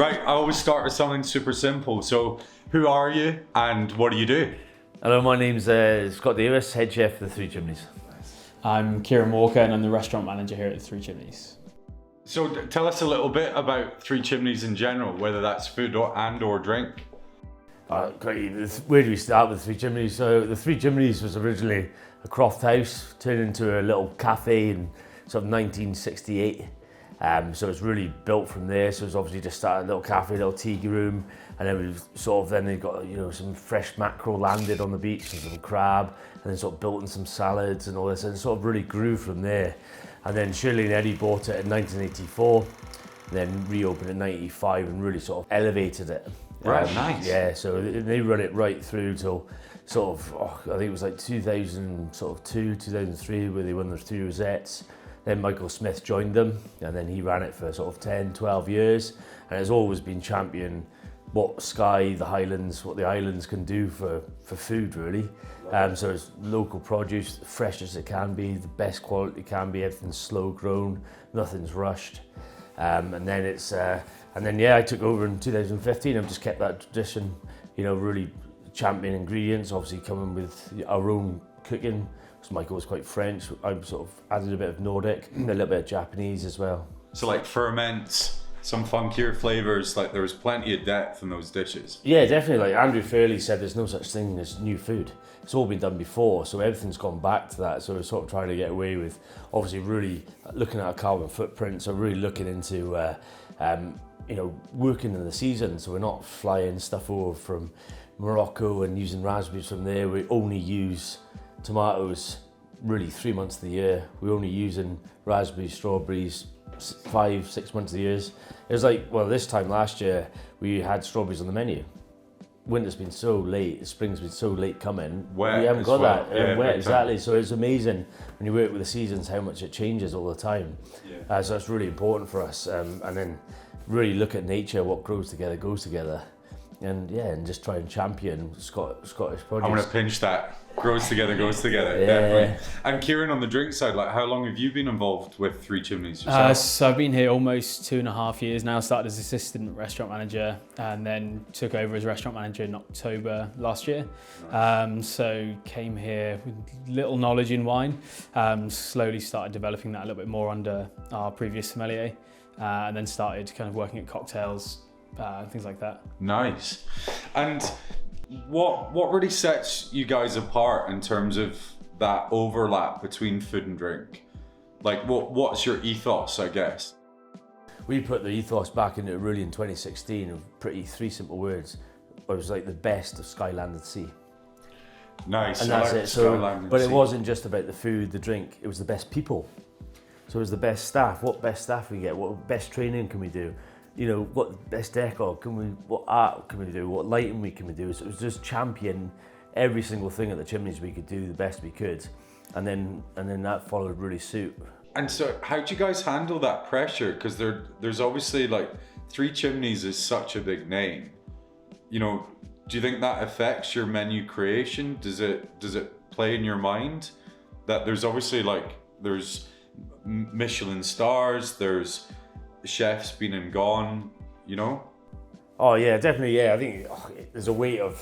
Right, I always start with something super simple. So, who are you and what do you do? Hello, my name's Scott Davis, head chef for the Three Chimneys. I'm Kieran Walker and I'm the restaurant manager here at the Three Chimneys. So, tell us a little bit about Three Chimneys in general, whether that's food or drink. Great. Where do we start with the Three Chimneys? So the Three Chimneys was originally a croft house, turned into a little cafe in sort of 1968. So it's really built from there. So it's obviously just started a little cafe, a little tea room, and then we then got some fresh mackerel landed on the beach and some crab, and then sort of built in some salads and all this, and it sort of really grew from there. And then Shirley and Eddie bought it in 1984, then reopened in 95 and really sort of elevated it. Right, nice. Yeah, so they run it right through till sort of, I think it was like 2002, 2003, where they won their 3 rosettes. Then Michael Smith joined them, and then he ran it for sort of 10, 12 years, and has always been champion what Skye, the Highlands, what the islands can do for food, really. So it's local produce, fresh as it can be, the best quality it can be, everything's slow grown, nothing's rushed. And then I took over in 2015. I've just kept that tradition, really champion ingredients, obviously coming with our own cooking. So Michael was quite French. I've sort of added a bit of Nordic, a little bit of Japanese as well. So like ferments, some funkier flavors, like there was plenty of depth in those dishes. Yeah, definitely. Like Andrew Fairley said, there's no such thing as new food. It's all been done before, so everything's gone back to that. So we're sort of trying to get away with, obviously, really looking at our carbon footprint. So really looking into, working in the season. So we're not flying stuff over from Morocco and using raspberries from there. We only use tomatoes really 3 months of the year. We're only using raspberries, strawberries 5-6 months of the year. It was like, well, this time last year we had strawberries on the menu. Winter's been so late, spring's been so late coming. Wet we haven't got well. that. Yeah, wet, exactly. So it's amazing when you work with the seasons how much it changes all the time. Yeah. So it's really important for us. And then really look at nature, what grows together goes together. And just try and champion Scottish produce. I'm gonna pinch that. Grows together, goes together. Yeah. Definitely. And Kieran, on the drink side, like how long have you been involved with Three Chimneys yourself? So I've been here almost 2.5 years now. Started as assistant restaurant manager and then took over as restaurant manager in October last year. Nice. So came here with little knowledge in wine. Slowly started developing that a little bit more under our previous sommelier, and then started kind of working at cocktails, things like that. Nice. And what really sets you guys apart in terms of that overlap between food and drink? Like what's your ethos, I guess? We put the ethos back into it really in 2016 of 3 simple words. It was like the best of Skye, land and sea. Nice. And that's it. Skyline But and it sea. wasn't just about the food, the drink, it was the best people. So it was the best staff. What best staff we get? What best training can we do? What best decor can we, what art can we do? What lighting can we do? So it was just champion every single thing at the Chimneys we could do the best we could. And then that followed really suit. And so how do you guys handle that pressure? Because there's obviously like Three Chimneys is such a big name. Do you think that affects your menu creation? Does it play in your mind that there's obviously there's Michelin stars, there's chefs been and gone, Oh yeah, definitely. Yeah, I think there's a weight of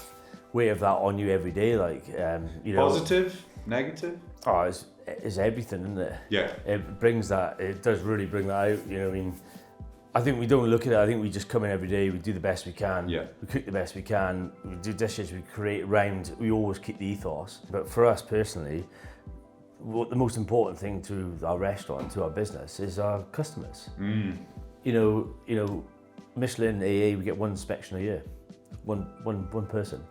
that on you every day. Positive, negative. Oh, it's everything, isn't it? Yeah. It brings that. It does really bring that out. I think we don't look at it. I think we just come in every day. We do the best we can. Yeah. We cook the best we can. We do dishes. We create around. We always keep the ethos. But for us personally, what the most important thing to our restaurant, to our business, is our customers. Michelin AA, we get 1 inspection a year, one person.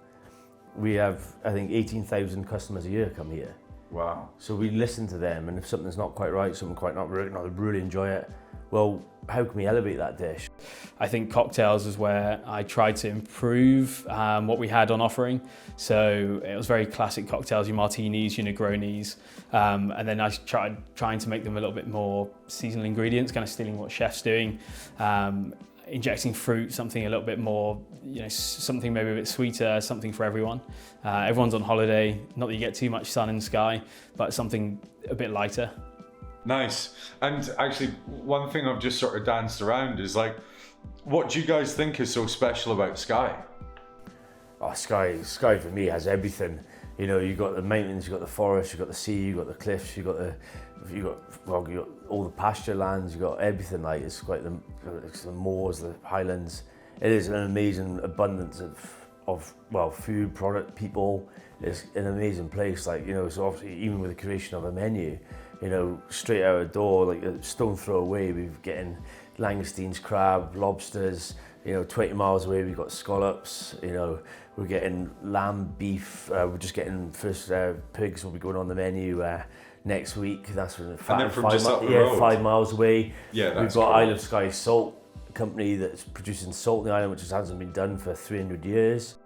We have, I think, 18,000 customers a year come here. Wow. So we listen to them, and if something's not quite right, something quite not right, they really enjoy it. Well, how can we elevate that dish? I think cocktails is where I tried to improve what we had on offering. So it was very classic cocktails, your martinis, your Negronis, and then I tried trying to make them a little bit more seasonal ingredients, kind of stealing what chef's doing, injecting fruit, something a little bit more, something maybe a bit sweeter, something for everyone. Everyone's on holiday, not that you get too much sun and sky, but something a bit lighter. Nice. And actually, one thing I've just sort of danced around is like, what do you guys think is so special about Skye? Oh, Skye for me has everything. You know, you've got the mountains, you've got the forest, you've got the sea, you've got the cliffs, you've got all the pasture lands, you've got everything. Like it's the moors, the highlands. It is an amazing abundance of food, product, people. It's an amazing place. Like, you know, so obviously even with the creation of a menu, you know, straight out the door, like a stone throw away, we're getting langoustines, crab, lobsters. You know, 20 miles away we've got scallops. You know, we're getting lamb, beef. We're just getting first pigs will be going on the menu next week. That's when and then from just up the road. 5 miles away. Yeah, that's we've got cool. Isle of Skye Salt company that's producing salt in the island, which hasn't been done for 300 years.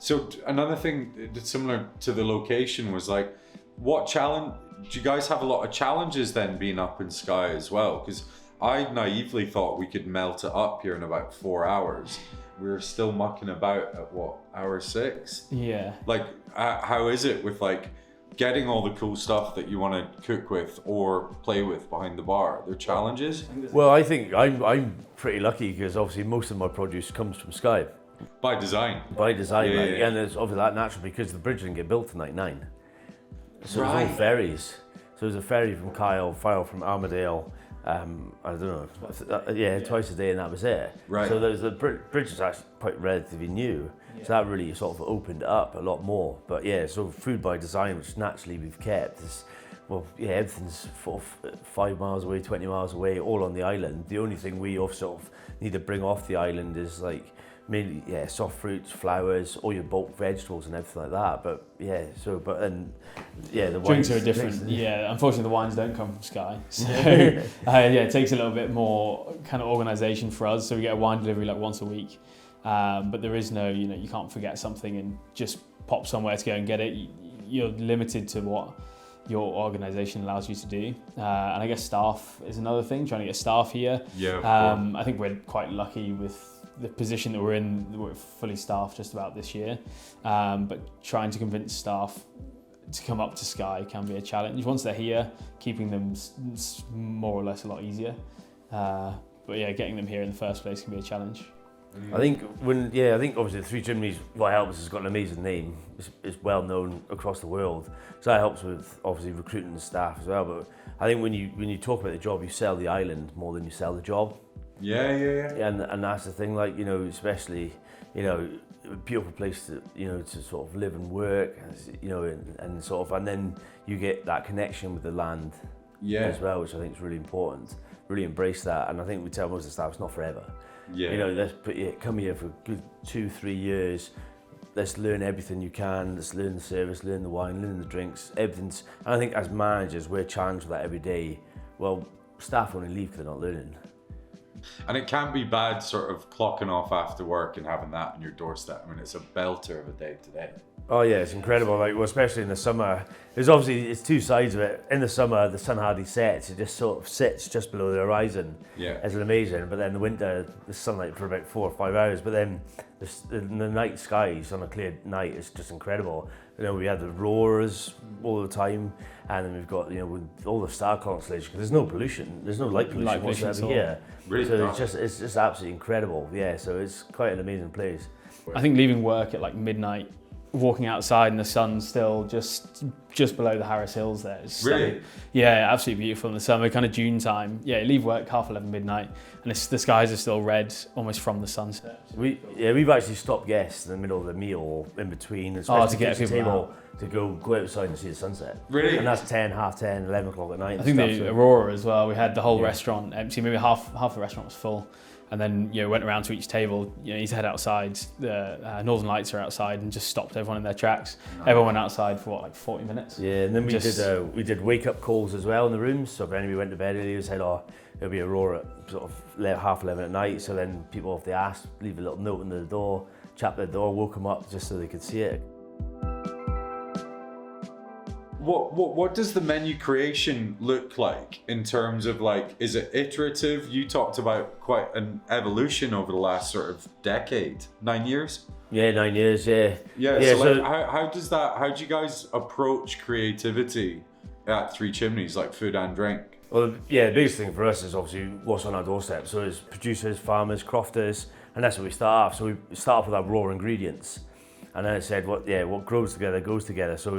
So another thing that's similar to the location was like, what challenge? Do you guys have a lot of challenges then being up in Skye as well? Because I naively thought we could melt it up here in about 4 hours. We're still mucking about at what, hour 6? Yeah. Like, how is it with like getting all the cool stuff that you want to cook with or play with behind the bar? Are there challenges? Well, I think I'm pretty lucky because obviously most of my produce comes from Skye. By design. By design, Yeah, like, yeah. and it's obviously that natural because the bridge didn't get built in '99. So it was Right. all ferries. So there's a ferry from Kyle, from Armadale. I don't know, twice a day, and that was it. Right. So the bridge is actually quite relatively new. So that really sort of opened it up a lot more. But yeah, so food by design, which naturally we've kept, is, well, yeah, everything's sort of 5 miles away, 20 miles away, all on the island. The only thing we sort of need to bring off the island is like mainly soft fruits, flowers, all your bulk vegetables and everything like that. But yeah, the Drinks wines are different. Yeah, unfortunately the wines don't come from Skye. So it takes a little bit more kind of organisation for us. So we get a wine delivery like once a week. But there is no, you can't forget something and just pop somewhere to go and get it. You're limited to what your organisation allows you to do. And I guess staff is another thing, trying to get staff here. Yeah. Of course. I think we're quite lucky with the position that we're in. We're fully staffed just about this year. But trying to convince staff to come up to Skye can be a challenge. Once they're here, keeping them more or less a lot easier. But yeah, getting them here in the first place can be a challenge. I think obviously the Three Chimneys, what helps has got an amazing name. It's well known across the world, so that helps with obviously recruiting the staff as well. But I think when you talk about the job, you sell the island more than you sell the job. Yeah. And that's the thing, like, especially, a beautiful place to to sort of live and work, and sort of, and then you get that connection with the land as well, which I think is really important. Really embrace that, and I think we tell most of the staff it's not forever. Yeah. Let's come here for a good 2-3 years. Let's learn everything you can. Let's learn the service, learn the wine, learn the drinks, everything's. And I think as managers, we're challenged with that every day. Well, staff only leave because they're not learning. And it can be bad sort of clocking off after work and having that on your doorstep. I mean, it's a belter of a day today. Oh yeah, it's incredible. Like, well, especially in the summer. It's two sides of it. In the summer, the sun hardly sets. It just sort of sits just below the horizon. Yeah. It's amazing. But then in the winter, the sunlight for about 4 or 5 hours. But then the night skies on a clear night is just incredible. We had the roars all the time, and then we've got with all the star constellation, because there's no pollution. There's no light pollution whatsoever here. Really so not. it's just absolutely incredible. Yeah. So it's quite an amazing place. I think leaving work at like midnight, walking outside and the sun's still just below the Harris Hills there. It's Really? stunning. Yeah, absolutely beautiful in the summer, kind of June time. Yeah, you leave work 11:30 midnight, and the skies are still red almost from the sunset. We've actually stopped guests in the middle of the meal or in between, to especially get the people table to go outside and see the sunset. Really? And that's 10, half 10, 11 o'clock at night. I think and the stuff, so- Aurora as well. We had the whole restaurant empty. Maybe half the restaurant was full, and then went around to each table. You need to head outside. The Northern Lights are outside, and just stopped everyone in their tracks. Everyone went outside for 40 minutes. Yeah, and then we did wake up calls as well in the rooms. So if anybody went to bed early, we said, it'll be Aurora at sort of 11:30 at night. So then people, if they asked, leave a little note on the door, tap the door, woke them up just so they could see it. What does the menu creation look like in terms of like, is it iterative? You talked about quite an evolution over the last sort of decade, 9 years? Yeah, 9 years, yeah. Yeah, so like, how do you guys approach creativity at Three Chimneys, like food and drink? Well, yeah, the biggest thing for us is obviously what's on our doorstep. So it's producers, farmers, crofters, and that's what we start off. So we start off with our raw ingredients. And then it said, what grows together goes together. So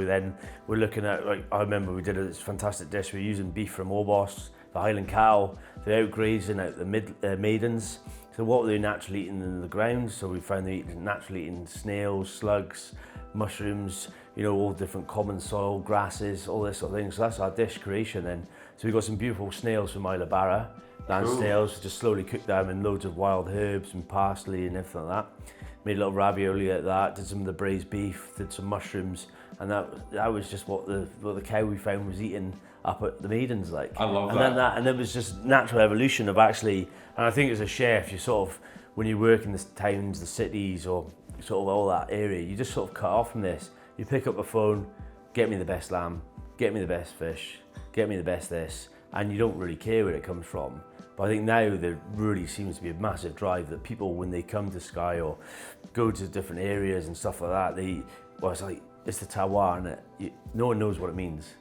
we're looking at, like, I remember we did this fantastic dish. We're using beef from Orbos, the Highland cow, the out grazing out the maidens. So what were they naturally eating in the ground? So we found they naturally eating snails, slugs, mushrooms, all different common soil, grasses, all this sort of thing. So that's our dish creation then. So we got some beautiful snails from Isla Barra, land snails, just slowly cooked them in loads of wild herbs and parsley and everything like that. Made a little ravioli out of that, did some of the braised beef, did some mushrooms, and that was just what the cow we found was eating up at the maidens, like. I love and that. Then and it was just natural evolution of actually, and I think as a chef, you sort of, when you work in the towns, the cities, or sort of all that area, you just sort of cut off from this. You pick up a phone, get me the best lamb, get me the best fish, get me the best this, and you don't really care where it comes from. But I think now there really seems to be a massive drive that people, when they come to Skye or go to different areas and stuff like that, it's the terroir, and no one knows what it means,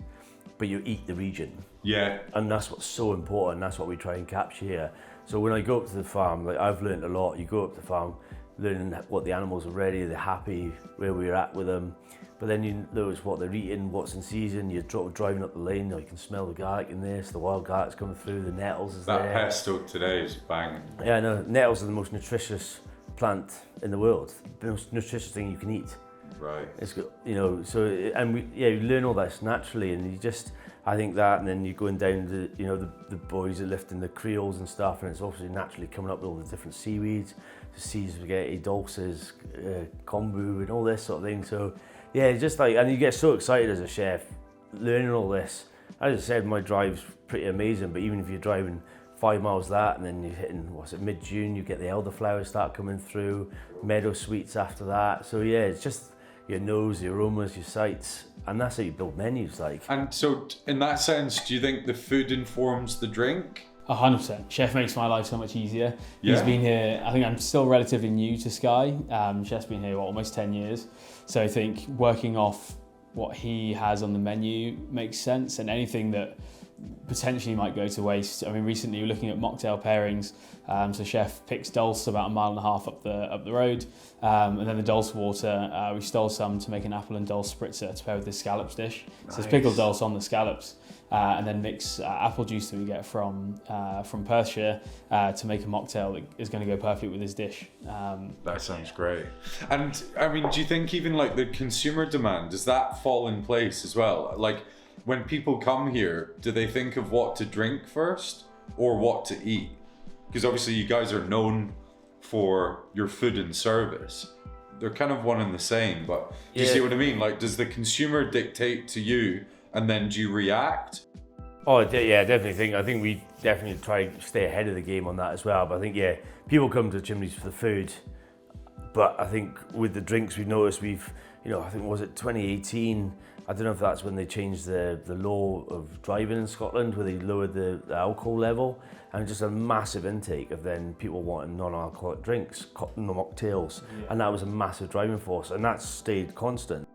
but you eat the region. Yeah. And that's what's so important. That's what we try and capture here. So when I go up to the farm, like, I've learned a lot. You go up to the farm, learning what the animals are ready, they're happy, where we're at with them. But then you notice what they're eating, what's in season. You're driving up the lane, you can smell the garlic in this, the wild garlic's coming through, the nettles is there. That pesto today is banging. Yeah, no, nettles are the most nutritious plant in the world. The most nutritious thing you can eat. Right. It's good, you learn all this naturally, and you just, I think that, and then you're going down to, the boys are lifting the creoles and stuff, and it's obviously naturally coming up with all the different seaweeds, the sea spaghetti, dulces, kombu, and all this sort of thing. So, yeah, just like, and you get so excited as a chef, learning all this. As I said, my drive's pretty amazing, but even if you're driving 5 miles that, and then you're hitting, mid-June, you get the elderflowers start coming through, meadow sweets after that. So yeah, it's just your nose, your aromas, your sights, and that's how you build menus, like. And so in that sense, do you think the food informs the drink? 100%. Chef makes my life so much easier. Yeah. He's been here, I think I'm still relatively new to Skye. Chef's been here, almost 10 years. So I think working off what he has on the menu makes sense, and anything that potentially might go to waste. I mean, recently we were looking at mocktail pairings. So chef picks dulse about 1.5 miles up the road, and then the dulse water, we stole some to make an apple and dulse spritzer to pair with the scallops dish. Nice. So it's pickled dulse on the scallops, and then mix apple juice that we get from Perthshire to make a mocktail that is going to go perfectly with this dish. That sounds great. And I mean, do you think even like the consumer demand, does that fall in place as well? Like, when people come here, do they think of what to drink first or what to eat? Because obviously you guys are known for your food and service. They're kind of one and the same, but do you see what I mean? Like, does the consumer dictate to you and then do you react? Oh, yeah, definitely. I think we definitely try to stay ahead of the game on that as well. But I think, yeah, people come to Chimneys for the food. But I think with the drinks, we've noticed I think, was it 2018? I don't know if that's when they changed the law of driving in Scotland, where they lowered the alcohol level, and just a massive intake of then people wanting non-alcoholic drinks, mocktails, and that was a massive driving force, and that's stayed constant.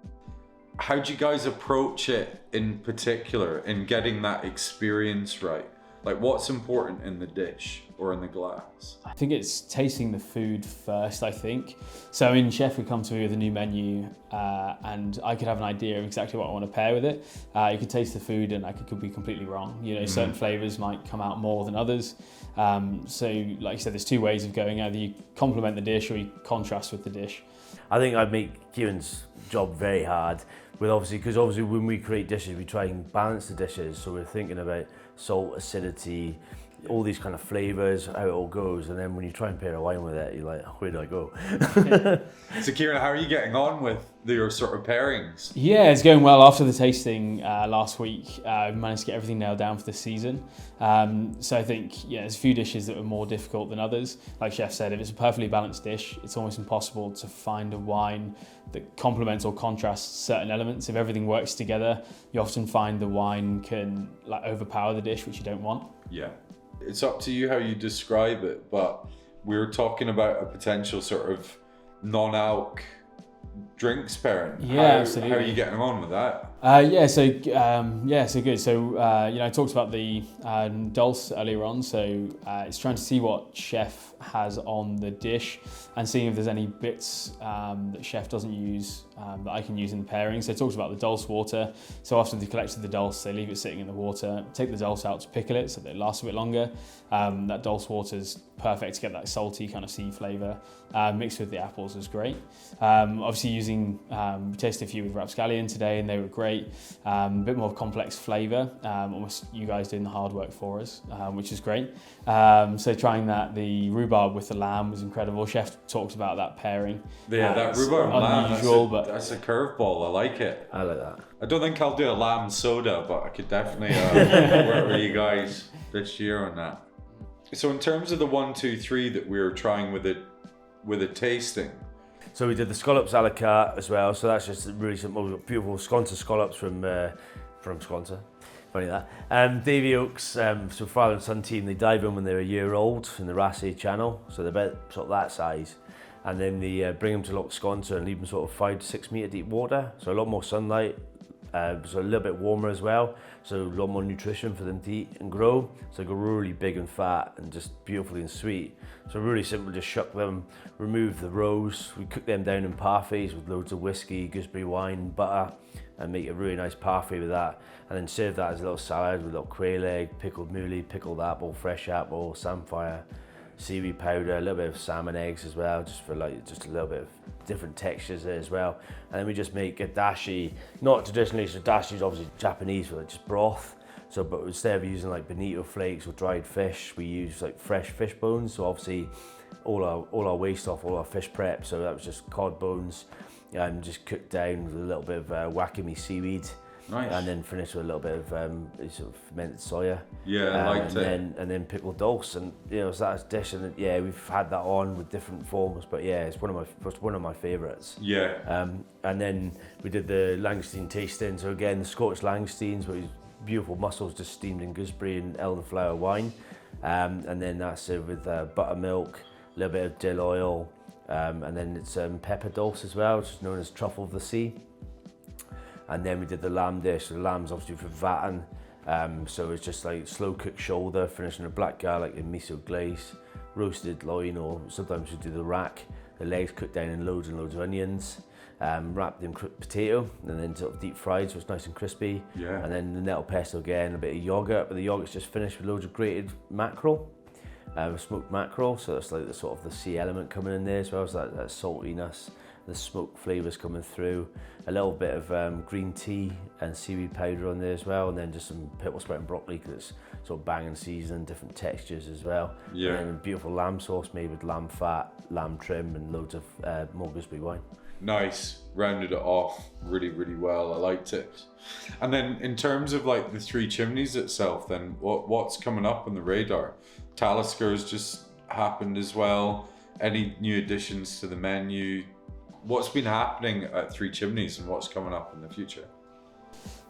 How do you guys approach it in particular in getting that experience right? Like, what's important in the dish or in the glass? I think it's tasting the food first, I think. So, I mean, chef would come to me with a new menu, and I could have an idea of exactly what I want to pair with it. You could taste the food and I could be completely wrong. Certain flavours might come out more than others. So, like you said, there's two ways of going. Either you complement the dish or you contrast with the dish. I think I'd make Kieran's job very hard, because obviously when we create dishes, we try and balance the dishes. So we're thinking about salt, acidity, all these kind of flavours, how it all goes. And then when you try and pair a wine with it, you're like, where do I go? So Kieran, how are you getting on with your sort of pairings? Yeah, it's going well. After the tasting last week, we managed to get everything nailed down for this season. So I think, there's a few dishes that were more difficult than others. Like Chef said, if it's a perfectly balanced dish, it's almost impossible to find a wine that complements or contrasts certain elements. If everything works together, you often find the wine can overpower the dish, which you don't want. Yeah. It's up to you how you describe it, but we're talking about a potential sort of non-alc drinks pairing. Yeah, absolutely. How are you getting on with that? So good. So I talked about the dulse earlier on. So it's trying to see what chef has on the dish and seeing if there's any bits that chef doesn't use that I can use in the pairing. So I talked about the dulse water. So after they've collected the dulse, they leave it sitting in the water, take the dulse out to pickle it so that it lasts a bit longer. That dulse water is perfect to get that salty kind of sea flavour. Mixed with the apples is great. Obviously we tasted a few with rapscallion today and they were great. A bit more complex flavour, almost you guys doing the hard work for us, which is great. So trying the rhubarb with the lamb was incredible. Chef talked about that pairing. Yeah, that rhubarb and lamb, but that's a curveball. I like it. I like that. I don't think I'll do a lamb soda, but I could definitely work with you guys this year on that. So in terms of the 1, 2, 3 that we were trying with a tasting. So we did the scallops a la carte as well. So that's just really simple. We've got beautiful sconce scallops from Sconce. Funny that. Davy Oaks, so father and son team, they dive in when they're a year old in the Rassay Channel. So they're about sort of that size. And then they bring them to Loch Sconce and leave them sort of 5 to 6 metre deep water. So a lot more sunlight. So a little bit warmer as well, so a lot more nutrition for them to eat and grow. So they go really big and fat and just beautifully and sweet. So really simple, just shuck them, remove the roes. We cook them down in parfaits with loads of whiskey, gooseberry wine, butter, and make a really nice parfait with that. And then serve that as a little salad with a little quail egg, pickled muhly, pickled apple, fresh apple, samphire, seaweed powder, a little bit of salmon eggs as well, just for just a little bit of different textures there as well. And then we just make a dashi, not traditionally, so dashi is obviously Japanese for just broth. So, but instead of using like bonito flakes or dried fish, we use like fresh fish bones. So obviously all our waste off all our fish prep. So that was just cod bones and just cooked down with a little bit of wakame seaweed. Nice. And then finish with a little bit of sort of fermented soya. Yeah, I liked it. And then pickled dulse, and so that's a dish, and we've had that on with different forms, but it's one of my favourites. Yeah. And then we did the Langoustine tasting. So again, the Scotch Langoustines, with beautiful mussels just steamed in gooseberry and elderflower wine, and then that's served with buttermilk, a little bit of dill oil, and then it's pepper dulse as well, which is known as truffle of the sea. And then we did the lamb dish. So the lamb's obviously from Vatten, so it's just like slow cooked shoulder, finishing with black garlic and miso glaze, roasted loin, or sometimes we do the rack. The legs cooked down in loads and loads of onions, wrapped in potato, and then sort of deep fried, so it's nice and crispy. Yeah. And then the nettle pesto again, a bit of yogurt, but the yogurt's just finished with loads of grated mackerel, smoked mackerel. So that's like the sort of the sea element coming in there as well, so that saltiness. The smoke flavours coming through, a little bit of green tea and seaweed powder on there as well, and then just some purple sprout and broccoli because it's sort of banging seasoning, different textures as well. Yeah. And then a beautiful lamb sauce made with lamb fat, lamb trim, and loads of more gooseberry wine. Nice, rounded it off really, really well. I liked it. And then in terms of like the Three Chimneys itself, then what's coming up on the radar? Talisker just happened as well. Any new additions to the menu? What's been happening at Three Chimneys and what's coming up in the future?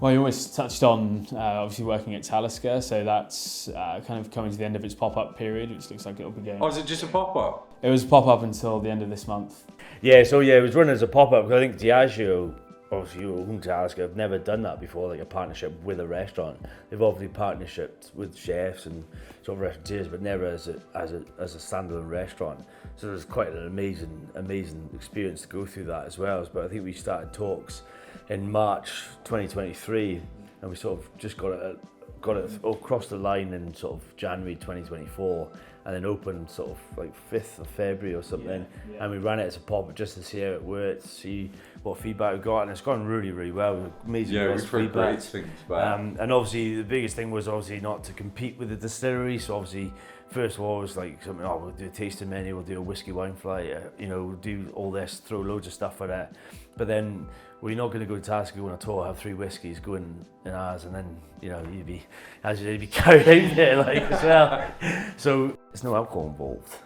Well, you almost touched on obviously working at Talisker, so that's kind of coming to the end of its pop-up period, which looks like it'll be going. Oh, is it just a pop-up? It was pop-up until the end of this month. Yeah, so it was running as a pop-up because I think Diageo, obviously you own Talisker, have never done that before, like a partnership with a restaurant. They've obviously partnershipped with chefs and sort of restaurateurs, but never as a standalone restaurant. So it was quite an amazing experience to go through that as well. But I think we started talks in March 2023, and we sort of just got it across the line in sort of January 2024, and then opened sort of like 5th of February or something. Yeah. And we ran it as a pop just to see how it worked, see what feedback we got, and it's gone really, really well. Amazing we've heard great things back. And obviously the biggest thing was obviously not to compete with the distillery. So obviously, first of all, it was like something, we'll do a tasting menu, we'll do a whiskey wine flight, we'll do all this, throw loads of stuff at it. But then we're not going to go to Talisker, go on a tour, have 3 whiskies, go in ours, and then you'd be carried out there like as well. So there's no alcohol involved.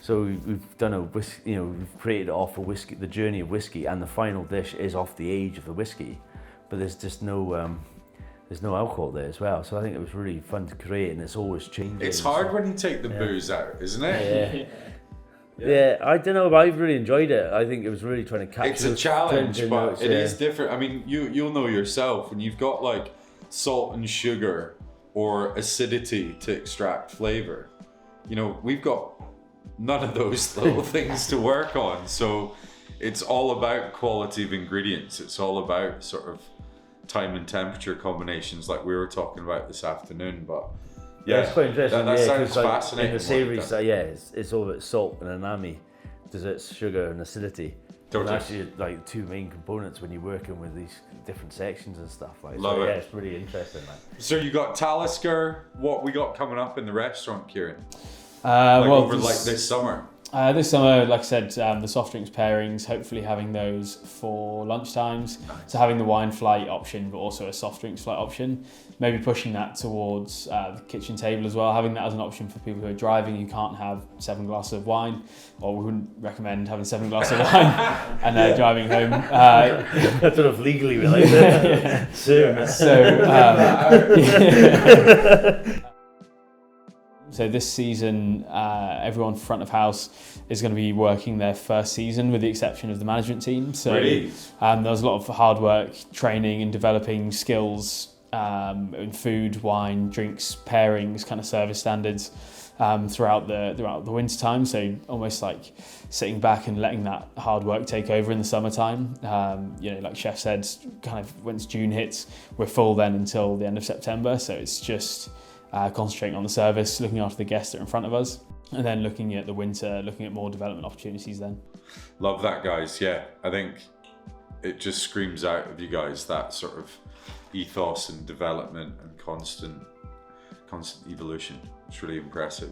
So we've done a whiskey, we've created it off a whiskey, the journey of whiskey, and the final dish is off the age of the whiskey, but there's just no alcohol there as well. So I think it was really fun to create, and it's always changing. It's hard when you take the booze out, isn't it? Yeah, I don't know, but I've really enjoyed it. I think it was really trying to capture. It's a challenge, certain but notes, it is different. I mean, you'll know yourself when you've got like salt and sugar or acidity to extract flavor. You know, we've got none of those little things to work on. So it's all about quality of ingredients. It's all about sort of time and temperature combinations like we were talking about this afternoon. But yeah, it's quite interesting. That sounds 'cause, like, fascinating. In the savoury side, it's all about salt and umami, desserts, sugar and acidity. Totally. And actually, like two main components when you're working with these different sections and stuff. Like, Love so, it. Yeah, it's really interesting, man. So you got Talisker. What we got coming up in the restaurant, Kieran? Well, This summer. This summer, like I said, the soft drinks pairings, hopefully having those for lunchtimes. So having the wine flight option, but also a soft drinks flight option. Maybe pushing that towards the kitchen table as well, having that as an option for people who are driving who can't have 7 glasses of wine, or we wouldn't recommend having 7 glasses of wine and driving home. I don't know if legally we like that. Soon. So this season, everyone front of house is going to be working their first season with the exception of the management team. So Really? there was a lot of hard work, training and developing skills in food, wine, drinks, pairings, kind of service standards throughout the winter time. So almost like sitting back and letting that hard work take over in the summertime. Like Chef said, kind of once June hits, we're full then until the end of September. So it's just concentrating on the service, looking after the guests that are in front of us, and then looking at the winter, looking at more development opportunities then. Love that, guys. Yeah, I think it just screams out of you guys that sort of ethos and development and constant evolution. It's really impressive.